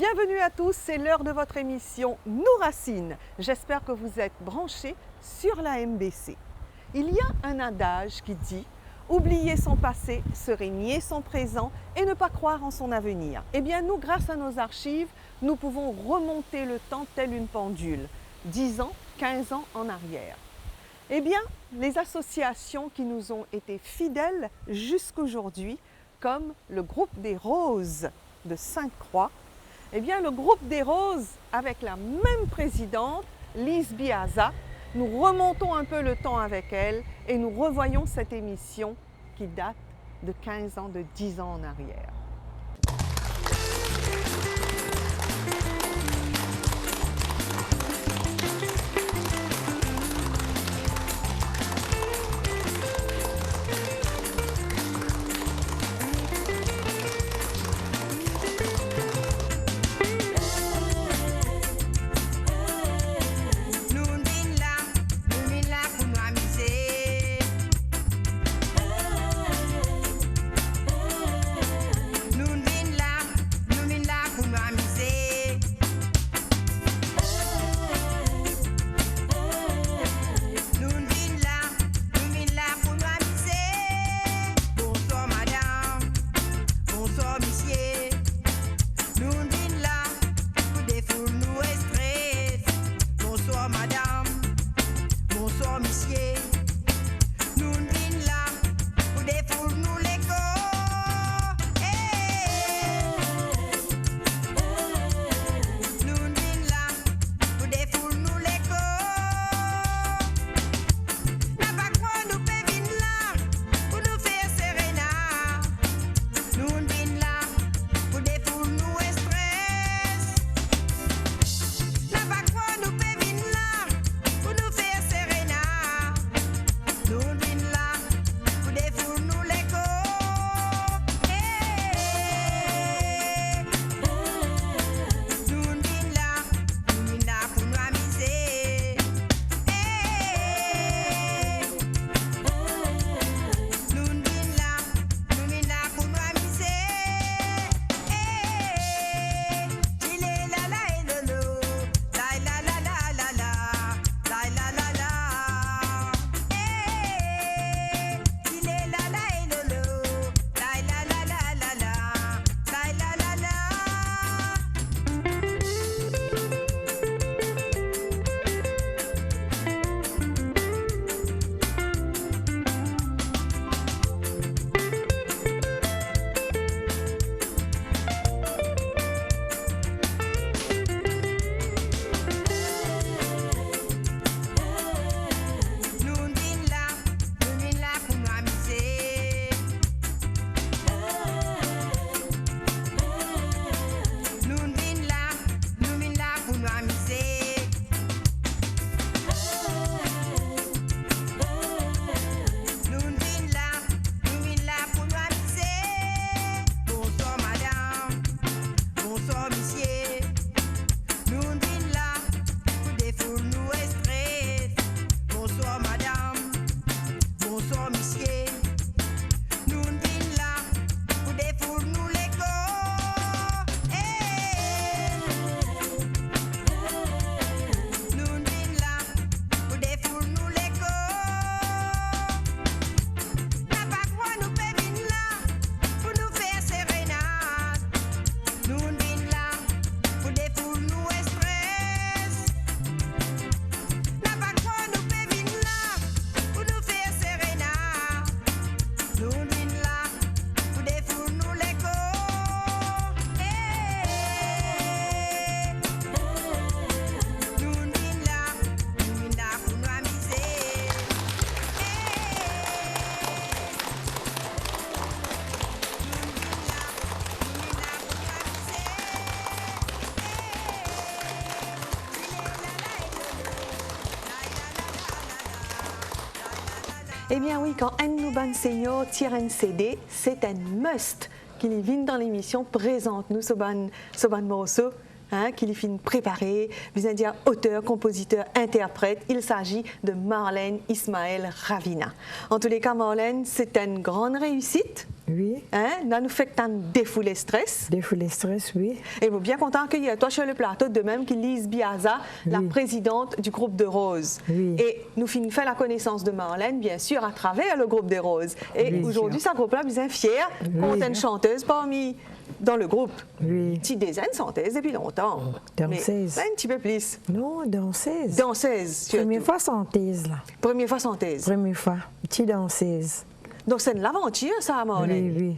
Bienvenue à tous, c'est l'heure de votre émission Nous Racines. J'espère que vous êtes branchés sur la MBC. Il y a un adage qui dit « Oublier son passé serait nier son présent et ne pas croire en son avenir ». Eh bien nous, grâce à nos archives, nous pouvons remonter le temps tel une pendule, 10 ans, 15 ans en arrière. Eh bien, les associations qui nous ont été fidèles jusqu'aujourd'hui, comme le groupe des Roses de Sainte-Croix, eh bien, le groupe des Roses, avec la même présidente, Lise Biaza, nous remontons un peu le temps avec elle et nous revoyons cette émission qui date de 15 ans, de 10 ans en arrière. Eh bien oui, quand nous banseño tire un CD, c'est un must qu'il vienne dans l'émission. Présente-nous Soban Moroso, qui les finit préparer, vous allez dire auteur, compositeur, interprète. Il s'agit de Marlène Ismaël Ravina. En tous les cas, Marlène, c'est une grande réussite. Oui. Là, nous fait que tu as défoulé stress. Défoulé stress, oui. Et vous bien content qu'il y ait toi sur le plateau, de même que Lise Biaza, la présidente du groupe de Roses. Oui. Et nous finissons fait la connaissance de Marlène, bien sûr, à travers le groupe des Roses. Et aujourd'hui, ce groupe-là, vous êtes fier qu'on ait une chanteuse parmi dans le groupe. Oui. Petite dizaine chanteuse depuis longtemps. Danseuse. Mais un petit peu plus. Non, danseuse. Danseuse. Première fois chanteuse, là. Première fois chanteuse. Première fois. Petite danseuse. Donc c'est une aventure, ça, Marlène. Oui, oui.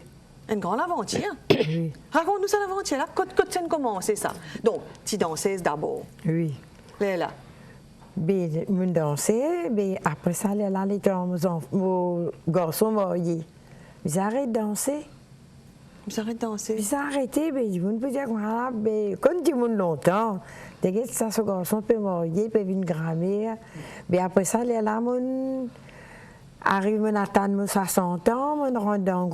Une grande aventure. Oui. Raconte-nous cette aventure-là. Quand ça a commencé, ça? Donc, petite danseuse d'abord. Oui. Là. Ben, je dansais, ben, après ça, là, les mon garçon marié. Ils arrêtent de danser. Vous arrêtez de danser? Ils ont arrêté, ben, ils vont dire, voilà, ben, comme du monde longtemps, dès que ça, ce garçon peut marier, peut une grand-mère. Ben, après ça, là, mon arrive à atteindre 60 ans, on rentre dans le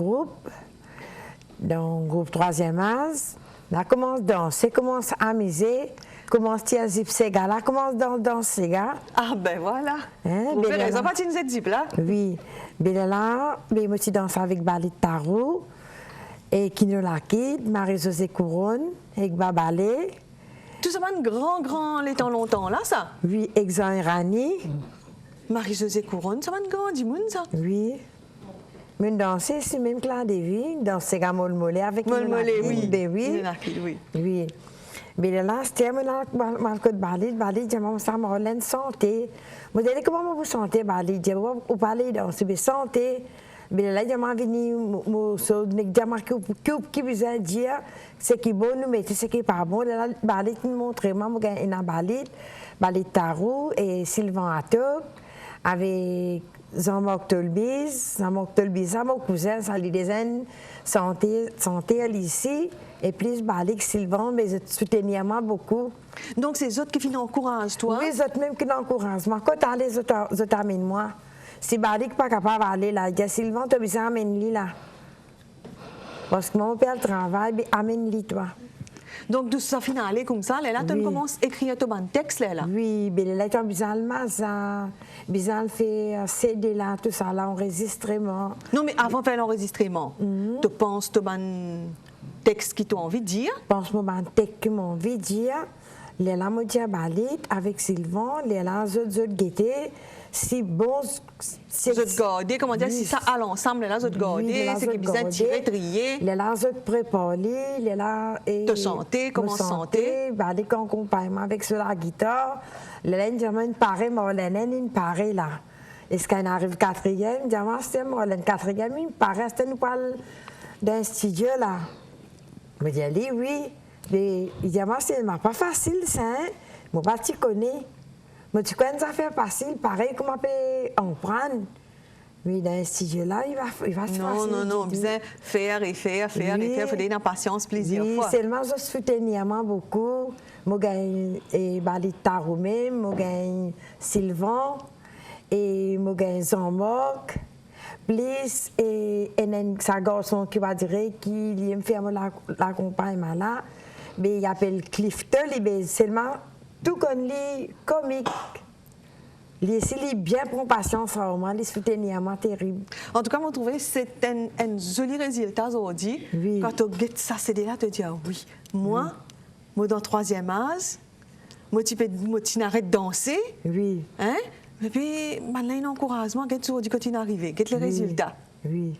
groupe troisième âge. Là, commence à danser, commence à amuser. Commence à zip ces gars-là, commence à danser ces gars. Ah ben voilà. Vous verrez, ils ont pas une zip là. Oui. Ben là, moi je danse avec Balit Tarou et Kino Lakid, Marie-Josée Couronne, avec Babalé. Tout ça va un grand, les temps longtemps là, ça? Oui, Exan Irani. Marie-Josée Couronne, ça va un grand du monde, ça? Oui. Mais danser, c'est même Claire Davy, danser à Molmolé avec Molmolé, oui. Ben oui. Oui. Oui. Mais là, c'était mon côté Balit, j'ai mon sang Marlène santé. Moi, je dis comment vous sentez, Balit? Je vous parler de santé. Mais là, j'ai venu, j'ai marqué qui vous a dit, ce qui est bon, nous mettons ce qui n'est pas bon. Là, Balit nous montre, moi, j'ai un Balit Tarou et Sylvain Atok, avec Jean-Marc Tolbiz, mon cousin, ça lui disait santé à l'ici. Et plus Balik, Sylvain, mais je soutiens beaucoup. Donc, c'est eux qui encouragent, toi? Oui, c'est eux même qui encouragent. Quand tu allais, je t'amène moi. Si Balik n'est pas capable d'aller là, il y a Sylvain, tu as besoin d'amener là. Parce que mon père travaille, amène-le toi. Donc, de ça finale comme ça, là, tu commences à écrire ton texte, là? Oui, mais là, tu as besoin de faire CD là, tout ça, là, enregistrement. Non, mais avant de faire l'enregistrement, tu penses que texte qui t'ont envie de dire? Je pense que mon texte qui m'a envie de dire, les là, moi, j'ai Balit avec Sylvain, les là, je guettais, si bon. Je te garder, comment dire, si ça à l'ensemble, là, je te garder, c'est qui besoin de tirer, trier. Les là, je te préparer, les là. Te santé, comment santé? Balit en accompagnement avec sur la guitare, les là, j'ai une pareille, Marlène, une pareille là. Est-ce qu'elle arrive quatrième? J'ai dit, c'était Marlène quatrième, une pareille, c'était nous parle d'un studio là. Je me dis, oui, mais évidemment, c'est pas facile, ça, hein? Moi, tu connais. Mais tu connais ça fait facile, pareil, comment on peut en prendre. Mais dans un studio-là, il va se faire. Non, besoin faire et faire. Il faut donner la patience plusieurs fois. Oui, seulement, je soutiens beaucoup. Moi, j'ai Balit Tarou même, moi, j'ai Sylvain, et moi, j'ai Jean-Marc. Plus, et un garçon qui va dire qu'il aime faire l'accompagnement là, mais il appelle Clifton, il seulement tout comme les comiques. Les bien prend patience, vraiment, les soutiens terrible. En tout cas, vous trouvez que c'est un joli résultat aujourd'hui. Oui. Quand tu regardes ça, c'est là, tu te dis, oui, moi, dans le troisième âge, moi, tu n'arrêtes de danser. Oui. Hein? Et puis, maintenant, un encouragement, quand tu es arrivé, les résultats. Oui.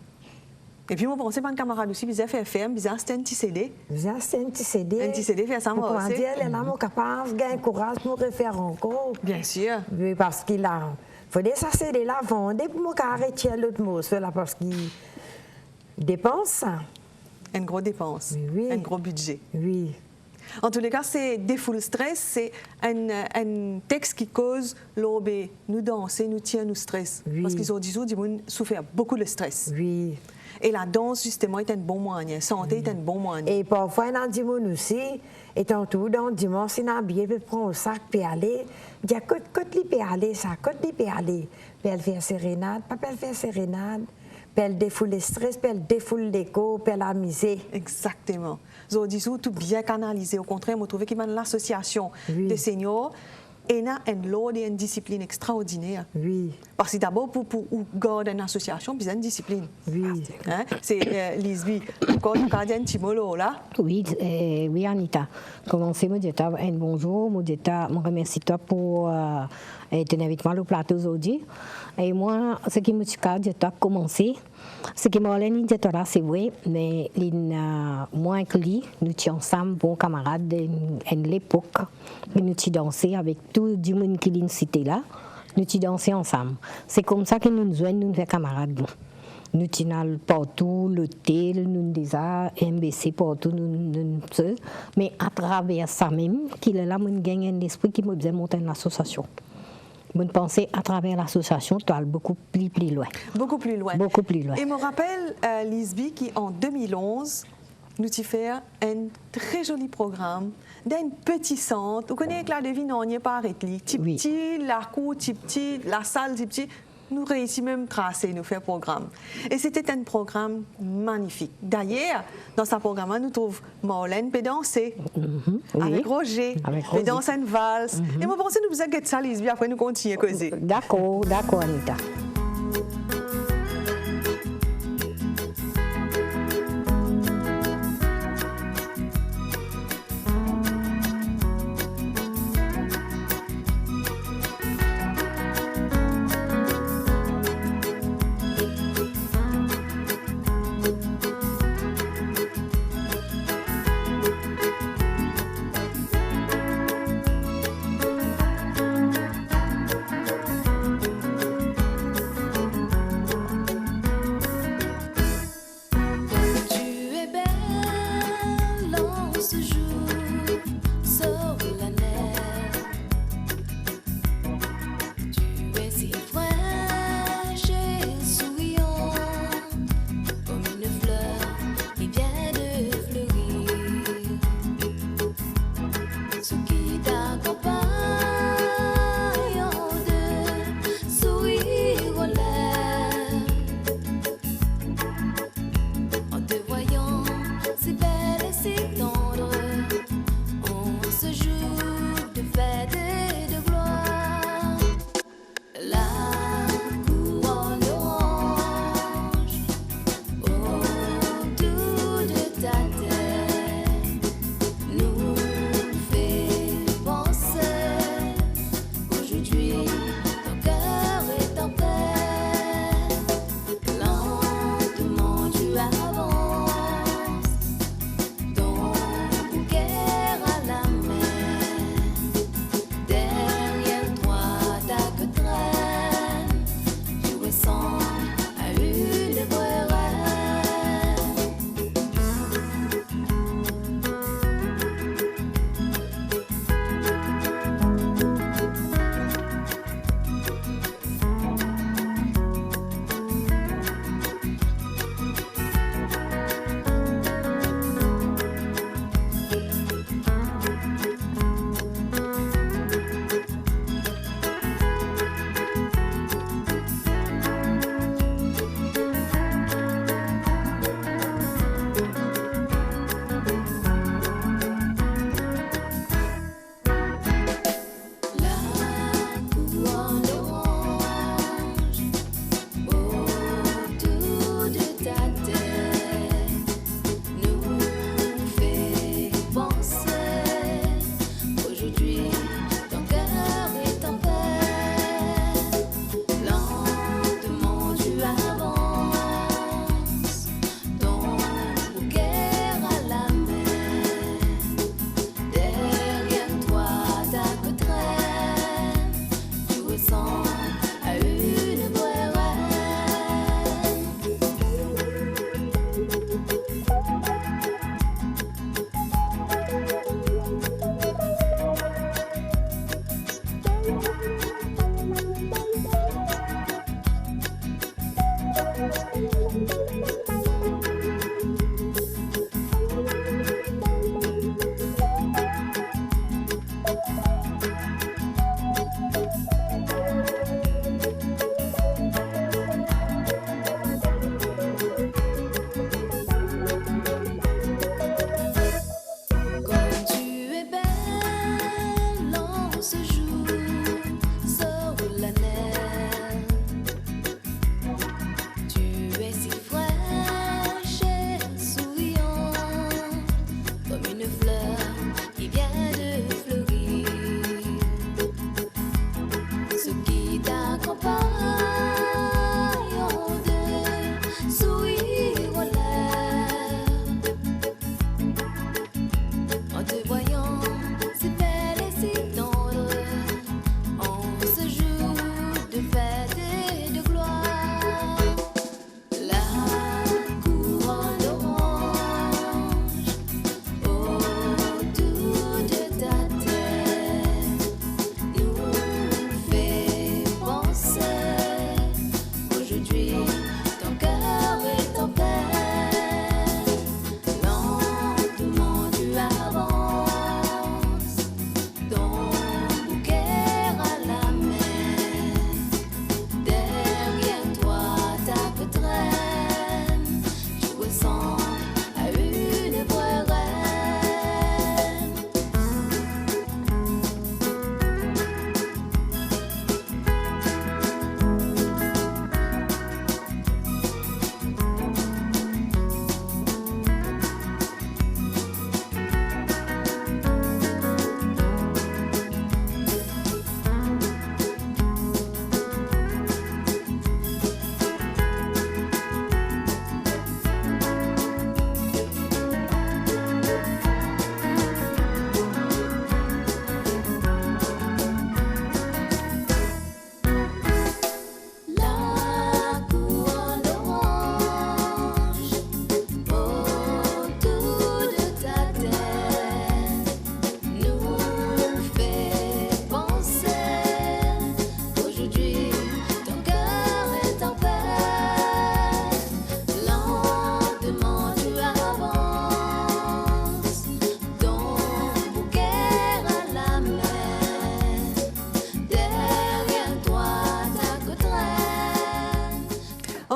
Et puis, moi, je pensais, mon camarade aussi, ils ont fait FM, ils ont acheté un petit CD. Ils ont acheté un petit CD. Un petit CD, fait ça, moi aussi. Comment dire, là, mon capable, gain courage pour refaire encore. Bien sûr. Oui, parce qu'il a. Il faut ça CD-là, vendre pour moi arrêter l'autre mot, là, parce qu'il dépense ça. Une grosse dépense. Oui. Un gros budget. Oui. En tous les cas, c'est des full stress, c'est un texte qui cause l'aube, nous danser, nous tient, nous stress. Oui. Parce qu'ils ont dit, du monde souffert beaucoup de stress. Oui. Et la danse, justement, est un bon moyen. Santé est un bon moyen. Et parfois, dans le monde aussi, étant tout dans le dimanche, il a bien prendre un sac puis aller. Il dit, côte lui peut aller, ça, côte lui peut aller. Puis elle fait sérénade, papa elle fait sérénade. puis elle défoule le stress, puis elle défoule l'écho, puis elle amusée. Exactement. Zo disons tout bien canalisé. Au contraire, je trouve qu'il y a l'association Oui. des seniors et une loi et une discipline extraordinaire. Oui, Parce que d'abord, pour garder une association, il y a une discipline. oui. Hein? C'est Lisby, encore une gardienne Timolo là. Oui, oui, Anita. Commencez, mon Dieu, un bonjour. Mon Dieu, je remercie toi pour être avec moi au plateau aujourd'hui. Et moi, ce qui me dit que commencé, ce qui m'a dit là, c'est vrai, mais moi et lui, nous étions ensemble, bons camarades de l'époque. Nous étions dansé avec tout le monde qui est cité là. Nous étions dansé ensemble. C'est comme ça que nous joignons, nous faisons camarades. Nous sommes partout, l'hôtel, nous déjà MBC partout, nous seuls. Mais à travers ça même, qu'il est là, nous gagne un esprit qui me faisait monter une association. Je pensais à travers l'association, tu vas beaucoup plus loin. Beaucoup plus loin. Beaucoup plus loin. Et je me rappelle, Lisby, qu'en 2011, nous avons fait un très joli programme d'un petit centre. Vous connaissez que la devine, on n'y est pas arrêté. Petit, la cour, petit, la salle, petit. Nous réussissons même à tracer, nous faire programme. Et c'était un programme magnifique. D'ailleurs, dans ce programme, nous trouvons Marlène pédanser Oui. avec Roger, pédanser une valse. Et moi, je pense que nous faisons ça, Lisby, après nous continuons à causer. D'accord, Anita.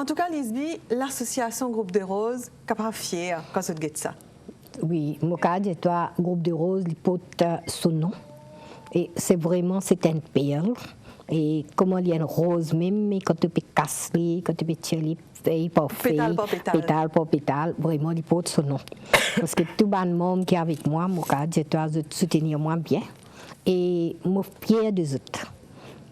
En tout cas, Lisby, l'association Groupe des Roses, capable fière quand vous dites ça. Oui, mon cas de toi, Groupe de Roses, il porte son nom. Et c'est vraiment, c'est une perle. Et comment il y a une rose même, mais quand tu peux casser, quand tu peux tirer, il peut faire, pétale par pétale, vraiment, il porte son nom. Parce que tout le monde qui est avec moi, mon cas de toi, de soutenir moi bien. Et je suis fière des autres.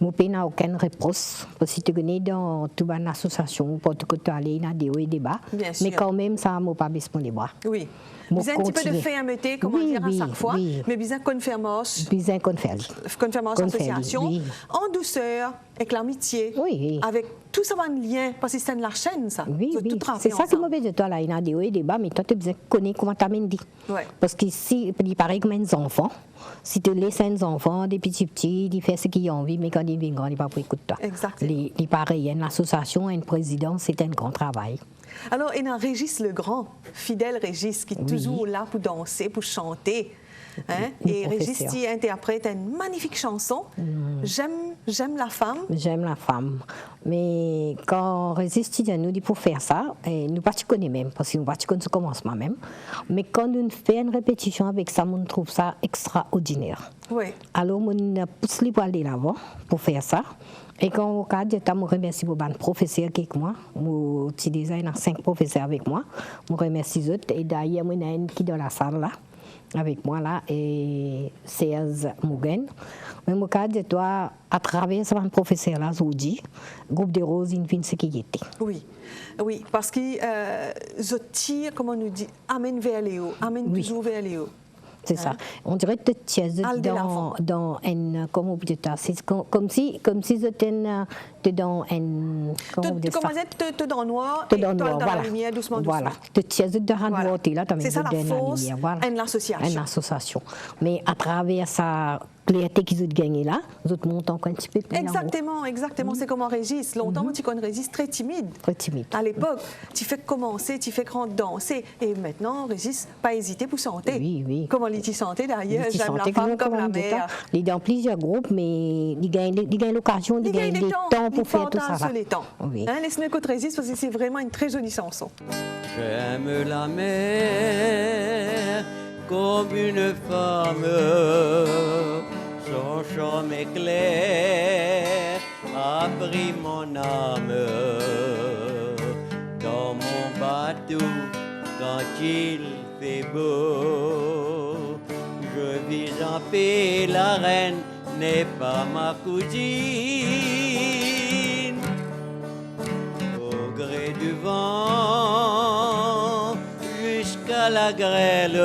Je n'ai aucune réponse. Parce que si tu connais dans toute une association, pour tu aller dans des hauts et des bas. Mais quand même, ça ne m'a pas baissé les bras. Oui. Besoin un petit peu de fermeté, comment dire, à chaque fois, mais besoin de conférence. Besoin de conférence association, en douceur, avec l'amitié, avec tout ça, un lien, parce que c'est la chaîne, ça. Oui, c'est ça qui m'a dit de toi, là, il y a des hauts et des bas, mais toi, tu as besoin de connaître comment tu as dit. Parce que si, il paraît comme un enfant, si tu laisses un enfant, des petits, ils font ce qu'ils ont envie, mais quand ils viennent grands, ils ne vont pas écouter toi. Exactement. Il paraît, une association, un président, c'est un grand travail. Alors, il y a Régis Legrand, fidèle Régis, qui est toujours là pour danser, pour chanter. Hein? Et Régis qui interprète une magnifique chanson, J'aime la femme. J'aime la femme. Mais quand Régis nous dit pour faire ça, nous ne connaissons même, parce que nous ne connaissons pas commencement même. Mais quand nous faisons une répétition avec ça, on trouve ça extraordinaire. Oui. Alors, on pousse les poils de l'avant pour faire ça. Et quand au cas de temps, je remercie pour les professeurs qui sont avec moi. Je déjà 5 professeurs avec moi. Je remercie les autres. Et d'ailleurs, il y en a une qui est dans la salle là, avec moi là, et Serge Mougen. Mais au cas de toi, à travers ce professeur là, aujourd'hui, Groupe des Roses, il vient ce qui était. Oui, oui, parce que je tire, comment on nous dit, amène vers les hauts, amène toujours vers les hauts. C'est ça. On dirait que tu es dans un... Comment on dit ça? C'est comme si c'était dans un... Comment on dit ça? Tu es dans le noir et tu es dans la lumière, doucement. Voilà. Tu es dans la noir, tu es là, tu es dans la force de l'association. Une association. Mais à travers ça... Les qu'ils ont gagné là, les autres montent encore un petit peu plus. Exactement. C'est comme en Régis. Longtemps, tu connais Régis très timide. Très timide. À l'époque, tu fais commencer, tu fais grand danser. Et maintenant, Régis, pas hésiter pour chanter. Oui. Comment il chantait d'ailleurs? J'aime la femme comme la mère. Il est dans plusieurs groupes, mais il gagne l'occasion, il gagne le temps pour faire tout ça. Les temps. Laisse-nous écouter Régis parce que c'est vraiment une très jolie chanson. J'aime la mer comme une femme. Son charme éclair a pris mon âme dans mon bateau quand il fait beau. Je vis en paix, la reine n'est pas ma cousine. Au gré du vent jusqu'à la grêle,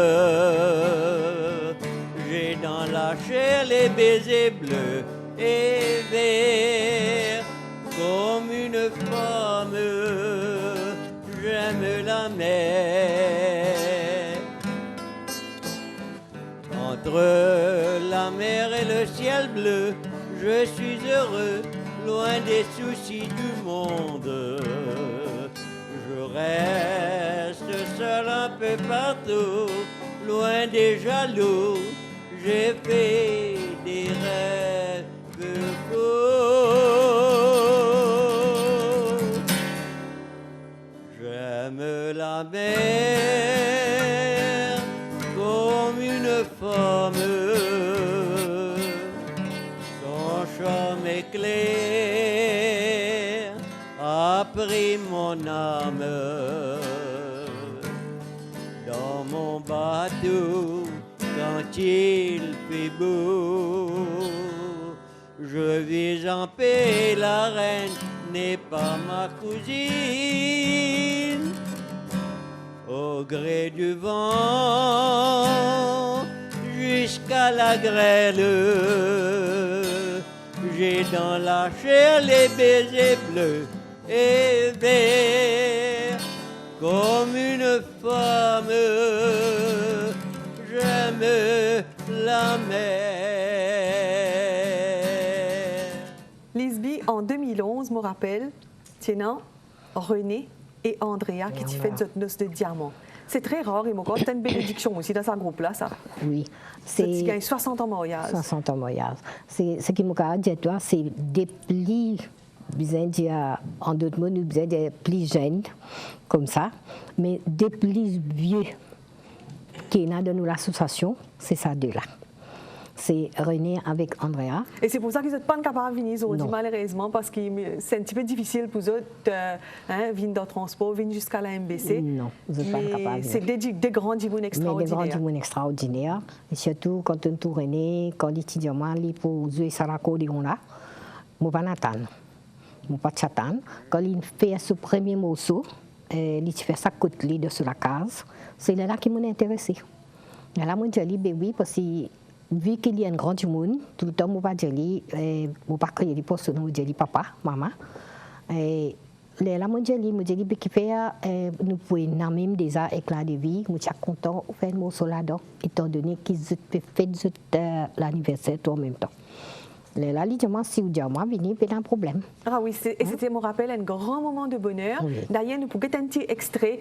j'ai dans la chair les baisers bleus et verts. Comme une femme, j'aime la mer. Entre la mer et le ciel bleu, je suis heureux, loin des soucis du monde. Je reste seul un peu partout, loin des jaloux. J'ai fait des rêves fous. J'aime la mer comme une femme. Son charme éclair a pris mon âme. Dans mon bateau, quand il fait beau, je vis en paix, la reine n'est pas ma cousine. Au gré du vent, jusqu'à la grêle, j'ai dans la chair les baisers bleus et verts. Comme une femme, j'aime la mer. Lisby, en 2011, me rappelle, tiens, René et Andrea qui t'y fait des noces de diamant. C'est très rare et mon corps, c'est une bénédiction aussi dans ce groupe-là, ça. Oui. Tu gagnes 60 ans mariage. 60 ans mariage. Ce qui m'a dit, toi, c'est des plis besoin dire, en d'autres mots, nous besoin des plus jeunes, comme ça, mais des plus vieux qui sont dans l'association, c'est ça deux-là. C'est René avec Andrea. Et c'est pour ça qu'ils ne sont pas capables de venir aujourd'hui, Non. malheureusement, parce que c'est un petit peu difficile pour eux de venir dans le transport, venir jusqu'à la MBC. Non, vous n'êtes pas capables. C'est des grands djimoun Mais des extraordinaires. grands djimoun extraordinaires. Et surtout, quand on tourne René, quand l'étudiant, il pour jouer Sarako, on là, je ne pas n'attendre. Je ne pas t'attendre. Quand il fait ce premier morceau, il fait sa côtelée de sur la case, c'est là qui m'a intéressé. Et là, moi, je dis, ben oui, parce que vu qu'il y a un grand monde, tout le temps, je ne vais pas crier les postes, je dis papa, maman. Et là, je dis, qui fait, nous pouvons même déjà éclat de vie, je suis content de faire un morceau là-dedans, étant donné qu'ils fait l'anniversaire tout en même temps. Là, il dit, si vous dites, venez, il y a un problème. Ah oui, et c'était, me rappelle, un grand moment de bonheur. Oui. D'ailleurs, nous pouvons un petit extrait.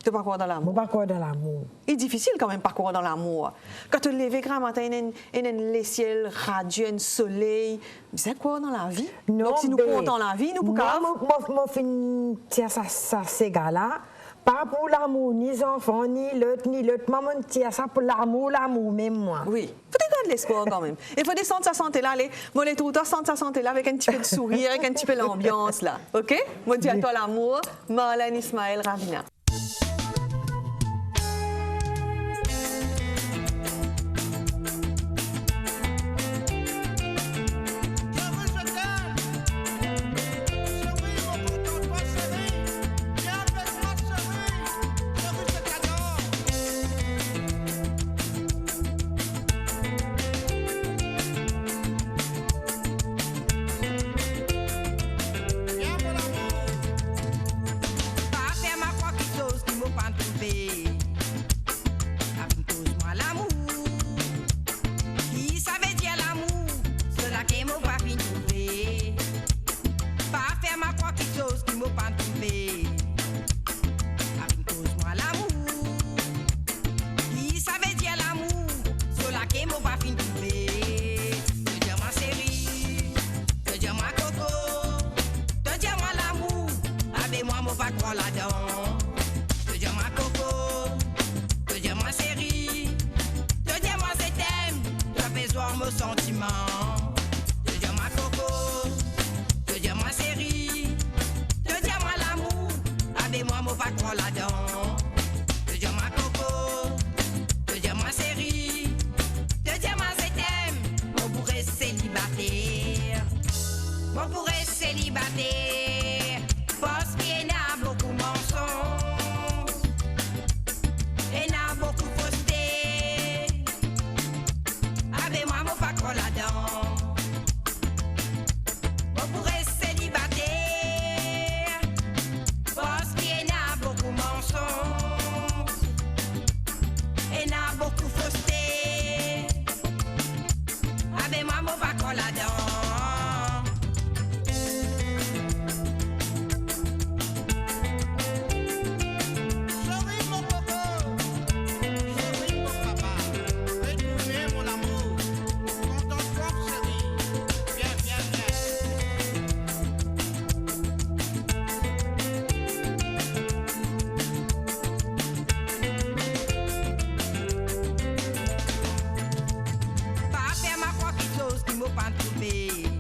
De parcours dans Je l'amour. ne pas croire dans l'amour. C'est difficile quand même parcourir dans l'amour. Quand tu te lèves grand matin, il y a un ciel radieux, un soleil. C'est quoi dans la vie? Donc si nous comptons dans la vie, nous pouvons. Moi, je ça, ces gars-là. Pas pour l'amour, ni les enfants, ni l'autre. Maman, tiens ça pour l'amour, même moi. Oui, il faut garder l'espoir quand même. Il faut descendre sa santé là, moi les tout sentir sa santé là avec un petit peu de sourire, avec un petit peu d'ambiance là. OK? Moi dis à toi l'amour, Marlène Ismaël Ravina. Pas faire ma propre chose qui m'a pas trouvé.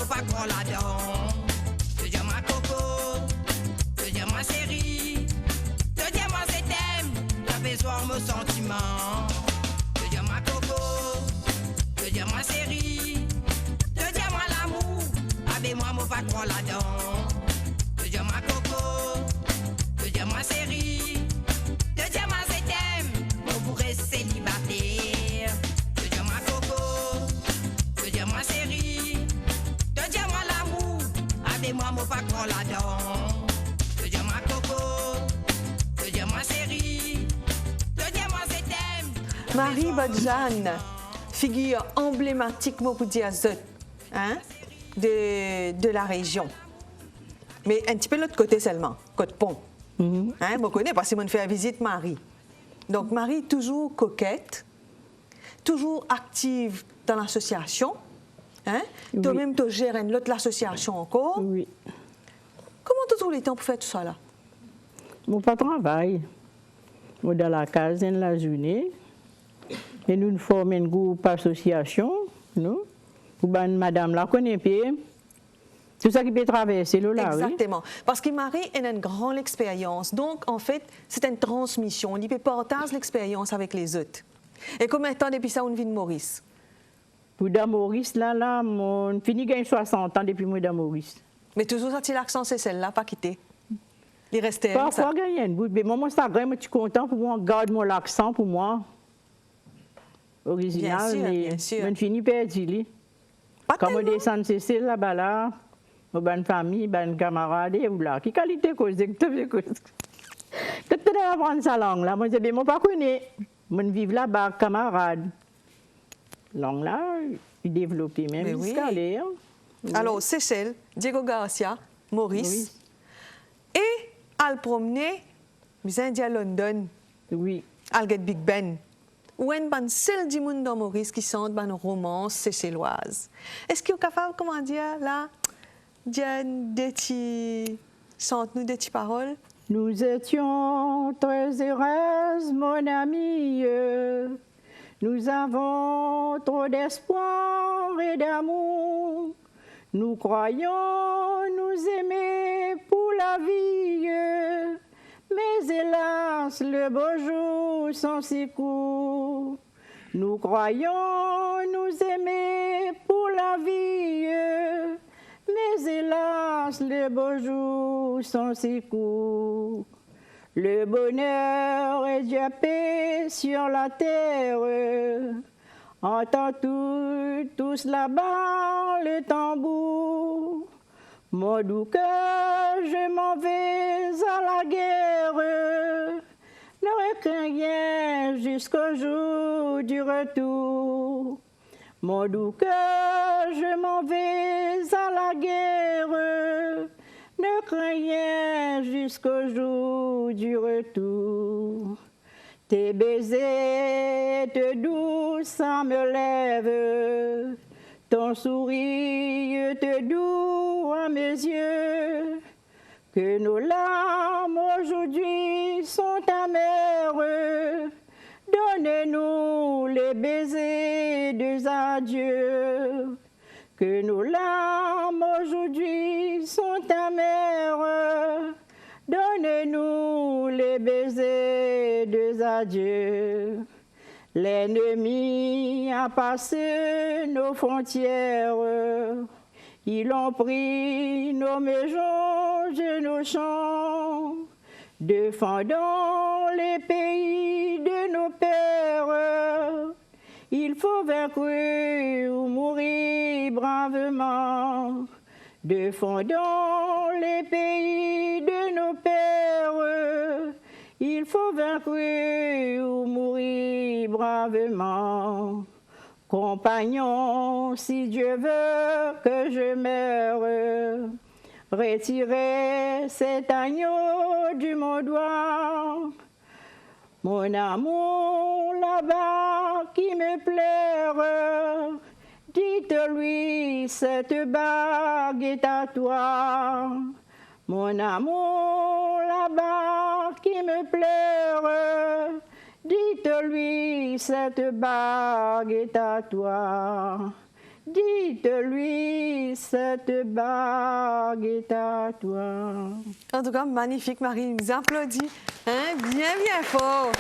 mon pas grand là-dedans. Te dire ma coco, te dire ma série, te dire moi c'est t'aime, t'as besoin de mon sentiment. Te dire ma coco, te dire ma série, te dire moi l'amour, avec moi mon pas grand là-dedans. Te dire ma coco, te dire ma série, te dire moi c'est t'aime, mon pourrait célibataire. Te dire ma coco, te dire ma série, te dire moi l'amour, avec moi mon pas grand là-dedans. Te dire ma coco, te dire ma série, te dire moi c'est t'aime. Marie Badjane, figure emblématique pour dire hein, de la région. Mais un petit peu de l'autre côté seulement, côté pont. Hein, je connais parce que je fais visite Marie. Donc Marie, toujours coquette, toujours active dans l'association. Hein? Oui. Toi-même, tu gères l'autre l'association encore. Oui. Comment tu trouves le temps pour faire tout ça là? Mon pas travail. Moi, dans la case, dans la journée. Et nous formons un groupe association. Nous. Pour madame la connaît pas. Tout ça qui peut traverser là. Exactement. Parce que Marie a une grande expérience. Donc, en fait, c'est une transmission. Il peut partager l'expérience avec les autres. Et combien de temps depuis ça, on vit de Maurice? Pour Dame Maurice, là, mon fini gagne 60 ans depuis moi Dame Maurice. Mais toujours, ça, l'accent, c'est celle-là, pas quitter. Il restait. Parfois, gagner un bout. Mais moi, ça gagne, je suis content pour moi, garde mon accent pour moi. Original, bien sûr. Mais je finis perdu. Pas Quand je tellement. descends Cécile là-bas, là, bonne famille, bonne camarade, et là, qui qualité cause que tu veux cause. Quand tu apprendre sa langue là, moi je dis moi pas connais, moi vivre là-bas camarade. Langue là, il développe même Mais oui. jusqu'à l'air. Alors, Seychelles, Diego Garcia, Maurice. Et à le promener, nous Indiens à London, Oui. à le Big Ben. Ou un ban seul du monde dans Maurice qui sont une romance séchelloise. Est-ce qu'il est capable, comment dire, là, dire des petits, chante-nous des petites paroles? Nous étions très heureuses, mon amie. Nous avons trop d'espoir et d'amour. Nous croyons nous aimer pour la vie. Mais hélas, le beau jour sont si courts. Nous croyons nous aimer pour la vie. Mais hélas, les beaux jours sont si courts. Le bonheur est déjà paix sur la terre. Entends tous là-bas le tambour. Mon doux cœur, je m'en vais à la guerre. Ne crains rien jusqu'au jour du retour. Mon doux cœur, je m'en vais à la guerre. Ne crains rien jusqu'au jour du rtour. Tes baisers te douce, ça me lève. Ton sourire te doux à mes yeux. Que nos larmes aujourd'hui sont amères. Donne-nous les baisers des adieux. Que nos larmes aujourd'hui sont amères. Donne-nous les baisers des adieux. L'ennemi a passé nos frontières. Ils ont pris nos maisons et nos champs. Défendons les pays de nos pères. Il faut vaincre ou mourir bravement. Défendons les pays de nos pères. Il faut vaincre ou mourir bravement. Compagnons, si Dieu veut que je meure, retirez cet agneau du mon doigt. Mon amour là-bas qui me pleure, dites-lui cette bague est à toi. Mon amour là-bas qui me pleure, dites-lui cette bague est à toi. Dites-lui, cette bague est à toi. En tout cas, magnifique, Marie. Nous applaudit. Hein? Bien, bien fort.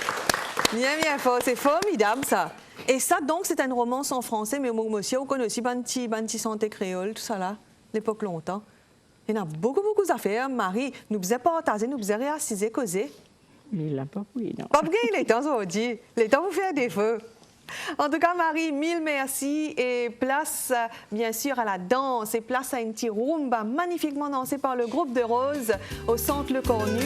Bien, bien fort. C'est formidable, ça. Et ça, donc, c'est une romance en français, mais monsieur, vous connaissez aussi Banti Santé créole, tout ça là, l'époque longtemps. Il y en a beaucoup, beaucoup d'affaires. Marie, nous faisons partager, nous faisons réassiser, causer. Il l'a pas pris, non. Pas bien, il est temps aujourd'hui. Il est temps de vous faire des feux. En tout cas, Marie, mille merci et place, bien sûr, à la danse et place à une petite rumba magnifiquement dansée par le groupe de Rose au centre Le Cornu.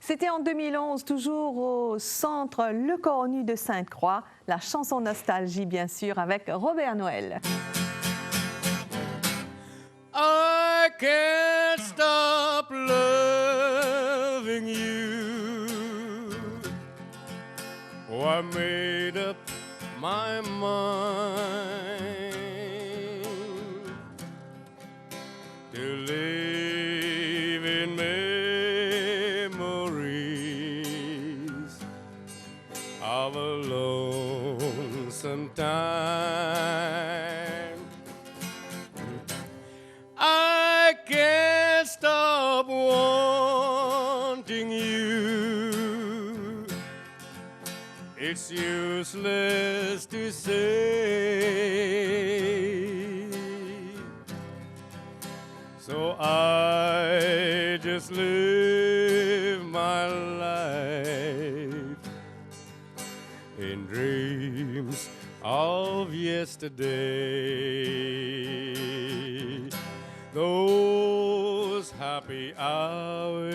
C'était en 2011, toujours au centre Le Cornu de Sainte-Croix, la chanson Nostalgie, bien sûr, avec Robert Noël. I can't stop loving you. Oh, I made up my mind to live in memories of a lonesome time. I can't stop wanting you. It's useless to say. So I just live my life in dreams of yesterday. Those happy hours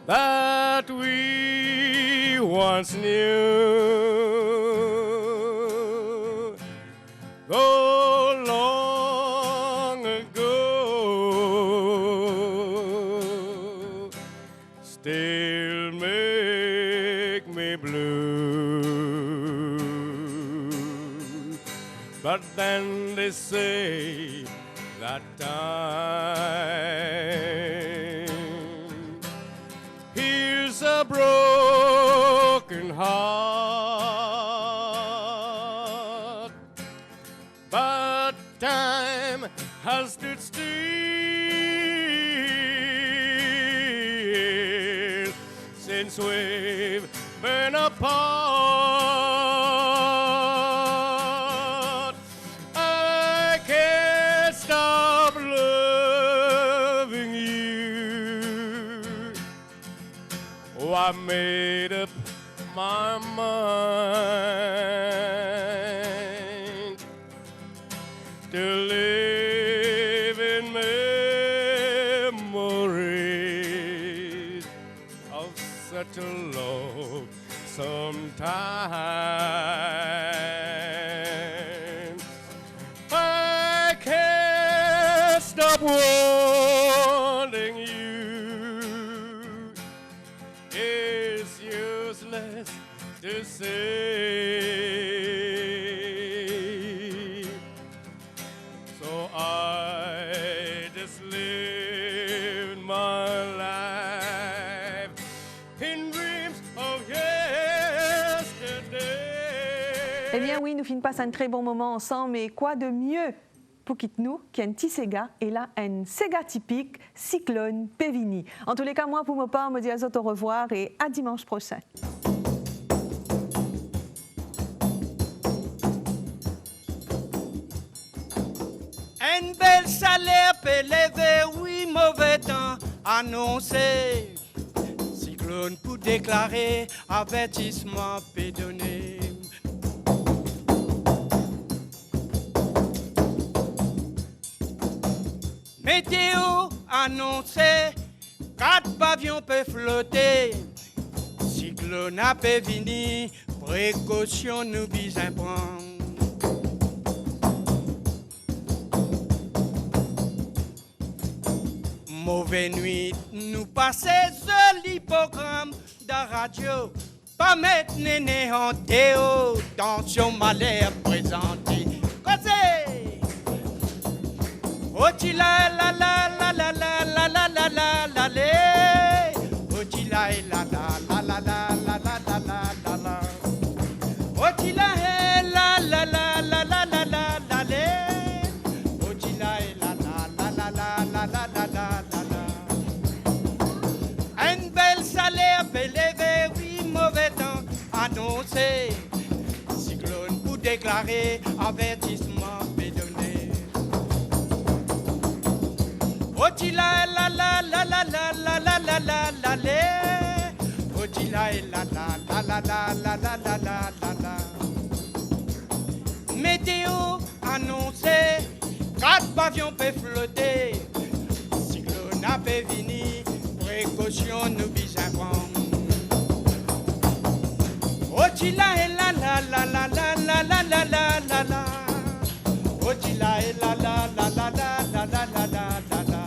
that we once knew. though long ago, still make me blue. But then they say that time heals a broken heart, but time has stood still since we've been apart. I can't stop loving you. Oh, I made up my mind to live in memories of such a love sometime. I can't stop wanting you. It's useless to say. So I just live my life in dreams of yesterday. Eh bien oui, nous finissons passer un très bon moment ensemble, mais quoi de mieux pour quitter-nous qu'un petit Sega, et là, un Sega typique, Cyclone Pévini. En tous les cas, moi, pour ma part, me dis à au revoir et à dimanche prochain. Un bel salaire peut lever, oui, mauvais temps annoncé. Cyclone pour déclarer, avertissement peut donner. Météo annoncé, 4 pavillons peuvent flotter. Cyclone a peut venir, précaution nous besoin prendre. Mauvaise nuit, nous passer joli programme de radio. Pas mettre néné en déo, tension malheur présenté. Causez! Otila la la la la la la la la la la la. Otila la la la la la la la la la la. Otila la la la la la la la la la. Otila la la la la la la la la la la. Un bel salaire peut lever, oui, mauvais temps annoncé. Cyclone pour déclarer, avertissement peut donner. Otila la la la la la la la la la la la. Otila la la la la la la la la la la. Météo annoncé, 4 pavillons peuvent flotter. Cyclone a peut venir, précaution nous besoin prendre. Otila la la la la la la la la la la la. Otila la la la la la la la la la la.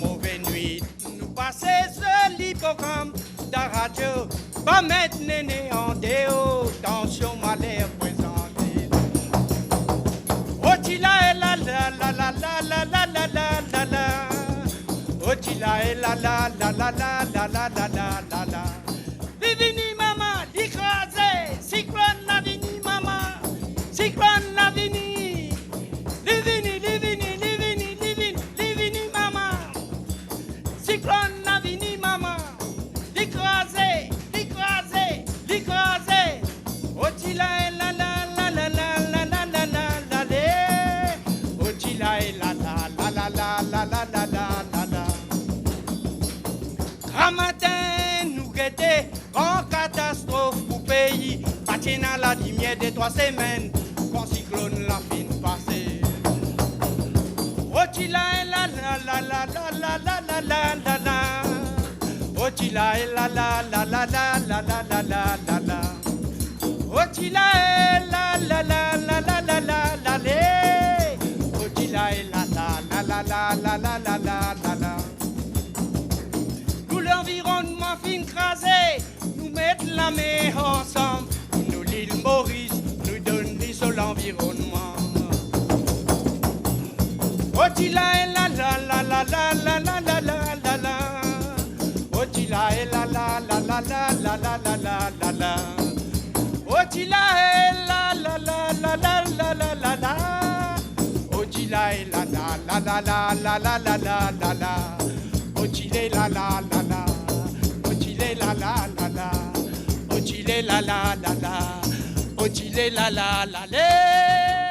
Mauvaise nuit, nous passer seul l'hippocampe de radio. Pas mettre néné en déo, tension malheur présenté. Otila la la la la la la la la la la la. Otila la la la la la la la la la la la. Vivini maman, l'écrasé, cyclone la vini maman, cyclone la vini. Livini, livini, livini, livini, livini maman, cyclone la vini maman, l'écrasé, l'écrasé, l'écrasé. Otila la la la la la la la la la la la. Otila la la la la la la la la la la. Grand matin, nous guetter, grand catastrophe pour pays. Parti dans la lumière de 3 semaines, quand cyclone la fin passé. Otila la la la la la la la la la la la. Otila la la la la la la la la la la la. Otila la la la la la la la la la la. Nous l'environnement fin crasé, nous mettre la main ensemble. Nous l'île Maurice, nous donne les sur l'environnement. Otila et la la la la la la la la la la la. Otila et la la la la la la la la la la la. Otila et la la la la la la la la la. Otila et la la la la la la la la la la la. Otile la la la la. Otile la la la la. Otile la la la la. Otile la la la la.